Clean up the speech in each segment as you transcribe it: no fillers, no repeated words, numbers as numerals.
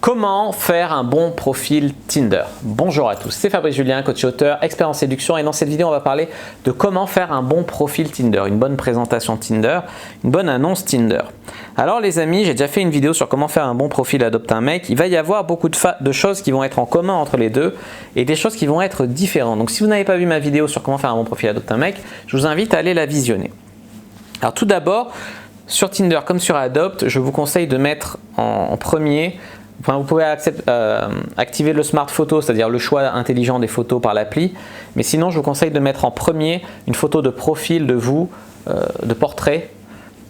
Comment faire un bon profil Tinder? Bonjour à tous, c'est Fabrice Julien, coach et auteur, expert en séduction, et dans cette vidéo on va parler de comment faire un bon profil Tinder, une bonne présentation Tinder, une bonne annonce Tinder. Alors les amis, j'ai déjà fait une vidéo sur comment faire un bon profil Adopte un mec. Il va y avoir beaucoup de choses qui vont être en commun entre les deux et des choses qui vont être différentes. Donc si vous n'avez pas vu ma vidéo sur comment faire un bon profil Adopte un mec, je vous invite à aller la visionner. Alors tout d'abord, sur Tinder comme sur Adopt, je vous conseille de mettre en premier. Enfin, vous pouvez activer le Smart Photo, c'est-à-dire le choix intelligent des photos par l'appli. Mais sinon, je vous conseille de mettre en premier une photo de profil de vous, de portrait,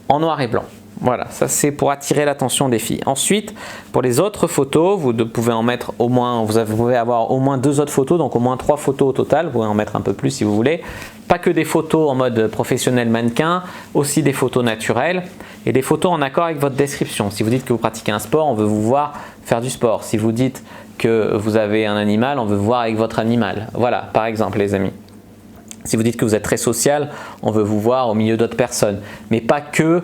en noir et blanc. Voilà, ça c'est pour attirer l'attention des filles. Ensuite, pour les autres photos, vous pouvez en mettre au moins, vous pouvez avoir au moins 2 autres photos, donc au moins 3 photos au total. Vous pouvez en mettre un peu plus si vous voulez. Pas que des photos en mode professionnel mannequin, aussi des photos naturelles et des photos en accord avec votre description. Si vous dites que vous pratiquez un sport, on veut vous voir faire du sport. Si vous dites que vous avez un animal, on veut vous voir avec votre animal. Voilà, par exemple les amis. Si vous dites que vous êtes très social, on veut vous voir au milieu d'autres personnes. Mais pas que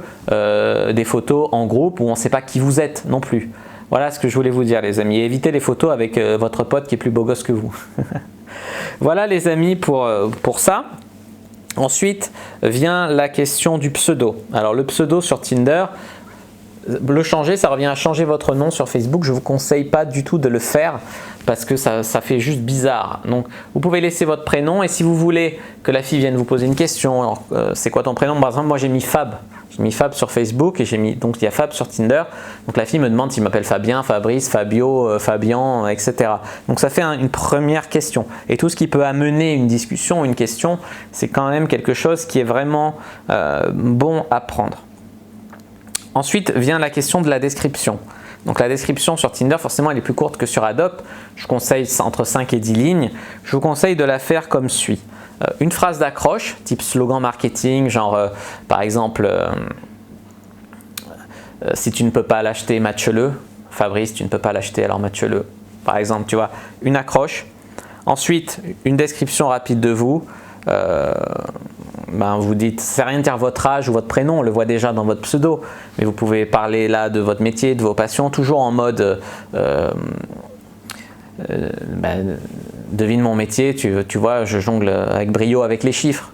des photos en groupe où on ne sait pas qui vous êtes non plus. Voilà ce que je voulais vous dire les amis. Et évitez les photos avec votre pote qui est plus beau gosse que vous. Voilà les amis pour ça. Ensuite vient la question du pseudo. Alors le pseudo sur Tinder, le changer, ça revient à changer votre nom sur Facebook. Je ne vous conseille pas du tout de le faire parce que ça fait juste bizarre. Donc vous pouvez laisser votre prénom et si vous voulez que la fille vienne vous poser une question, c'est quoi ton prénom? Par exemple, moi j'ai mis Fab. J'ai mis Fab sur Facebook et j'ai mis, donc il y a Fab sur Tinder. Donc la fille me demande s'il m'appelle Fabien, Fabrice, Fabio, Fabian, etc. Donc ça fait une première question. Et tout ce qui peut amener une discussion, une question, c'est quand même quelque chose qui est vraiment bon à prendre. Ensuite vient la question de la description. Donc la description sur Tinder, forcément, elle est plus courte que sur Adopt. Je conseille entre 5 et 10 lignes. Je vous conseille de la faire comme suit. Une phrase d'accroche, type slogan marketing, genre par exemple si tu ne peux pas l'acheter, matche-le. Fabrice, tu ne peux pas l'acheter, alors matche-le. Par exemple, tu vois, une accroche. Ensuite, une description rapide de vous. Vous dites, c'est rien de dire votre âge ou votre prénom, on le voit déjà dans votre pseudo, mais vous pouvez parler là de votre métier, de vos passions, toujours en mode devine mon métier, tu vois, je jongle avec brio avec les chiffres.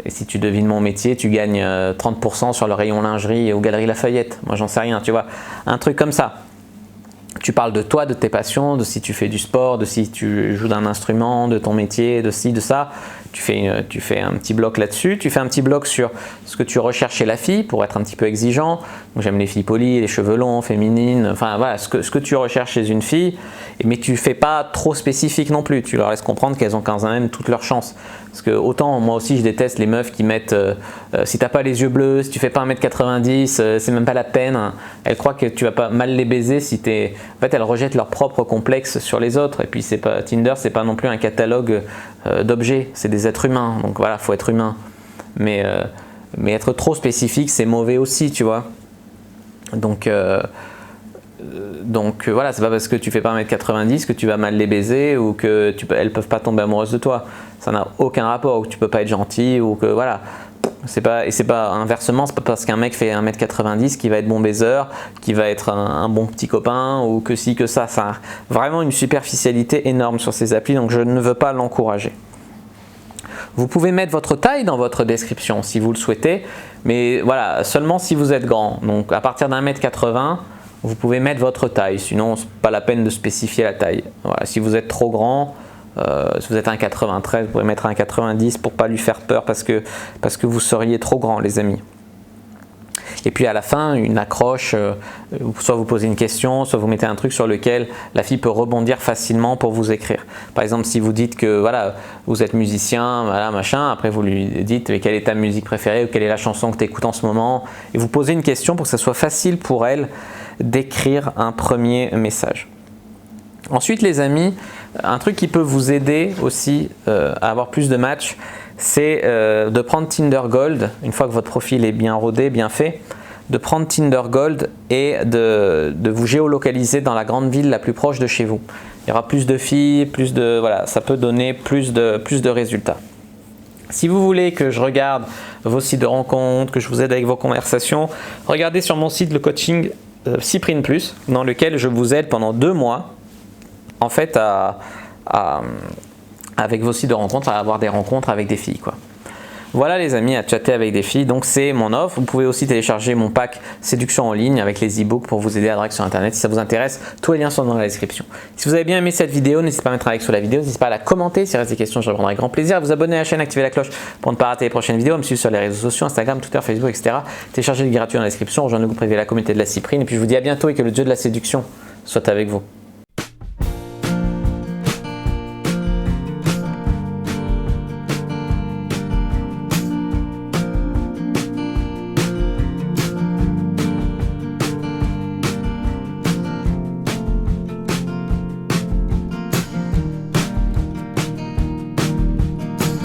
Et si tu devines mon métier, tu gagnes 30% sur le rayon lingerie aux Galeries Lafayette. Moi, j'en sais rien, tu vois, un truc comme ça. Tu parles de toi, de tes passions, de si tu fais du sport, de si tu joues d'un instrument, de ton métier, de ci, de ça. Tu fais un petit bloc là-dessus. Tu fais un petit bloc sur ce que tu recherches chez la fille pour être un petit peu exigeant. J'aime les filles polies, les cheveux longs, féminines. Enfin voilà, ce que tu recherches chez une fille. Mais tu ne fais pas trop spécifique non plus. Tu leur laisses comprendre qu'elles ont quand même toutes leurs chances. Parce que autant moi aussi je déteste les meufs qui mettent si tu n'as pas les yeux bleus, si tu fais pas 1m90, c'est même pas la peine. Elles croient que tu vas pas mal les baiser si tu es. En fait, elles rejettent leurs propres complexes sur les autres. Et puis Tinder, c'est pas non plus un catalogue d'objets, c'est des êtres humains. Donc voilà, faut être humain. Mais être trop spécifique, c'est mauvais aussi, tu vois. Donc voilà, c'est pas parce que tu fais pas 1m90 que tu vas mal les baiser ou que elles peuvent pas tomber amoureuses de toi. Ça n'a aucun rapport, ou que tu peux pas être gentil ou que voilà. C'est pas inversement, c'est pas parce qu'un mec fait 1m90 qu'il va être bon baiser, qu'il va être un bon petit copain ou que si que ça. Ça a vraiment une superficialité énorme sur ces applis, donc je ne veux pas l'encourager. Vous pouvez mettre votre taille dans votre description si vous le souhaitez, mais voilà, seulement si vous êtes grand. Donc à partir d'1m80, vous pouvez mettre votre taille, sinon c'est pas la peine de spécifier la taille. Voilà, si vous êtes trop grand, si vous êtes 1,93, vous pouvez mettre 1,90 pour pas lui faire peur parce que vous seriez trop grand les amis. Et puis à la fin, une accroche, soit vous posez une question, soit vous mettez un truc sur lequel la fille peut rebondir facilement pour vous écrire. Par exemple, si vous dites que voilà, vous êtes musicien, voilà, machin, après vous lui dites mais quelle est ta musique préférée ou quelle est la chanson que tu écoutes en ce moment, et vous posez une question pour que ça soit facile pour elle d'écrire un premier message. Ensuite les amis, un truc qui peut vous aider aussi à avoir plus de matchs, c'est de prendre Tinder Gold, une fois que votre profil est bien rodé, bien fait, de prendre Tinder Gold et de vous géolocaliser dans la grande ville la plus proche de chez vous. Il y aura plus de filles, voilà, ça peut donner plus de résultats. Si vous voulez que je regarde vos sites de rencontres, que je vous aide avec vos conversations, regardez sur mon site le coaching Cyprine Plus, dans lequel je vous aide pendant 2 mois en fait avec vos sites de rencontres, à avoir des rencontres avec des filles, quoi. Voilà les amis, à chatter avec des filles, donc c'est mon offre. Vous pouvez aussi télécharger mon pack séduction en ligne avec les e-books pour vous aider à draguer sur internet si ça vous intéresse. Tous les liens sont dans la description. Si vous avez bien aimé cette vidéo, n'hésitez pas à mettre un like sur la vidéo, n'hésitez pas à la commenter, si il reste des questions je répondrai avec grand plaisir, à vous abonner à la chaîne, activer la cloche pour ne pas rater les prochaines vidéos, à me suivre sur les réseaux sociaux, Instagram, Twitter, Facebook, etc. Téléchargez le gratuit dans la description, rejoignez le groupe privé La Communauté de la Cyprine et puis je vous dis à bientôt et que le dieu de la séduction soit avec vous.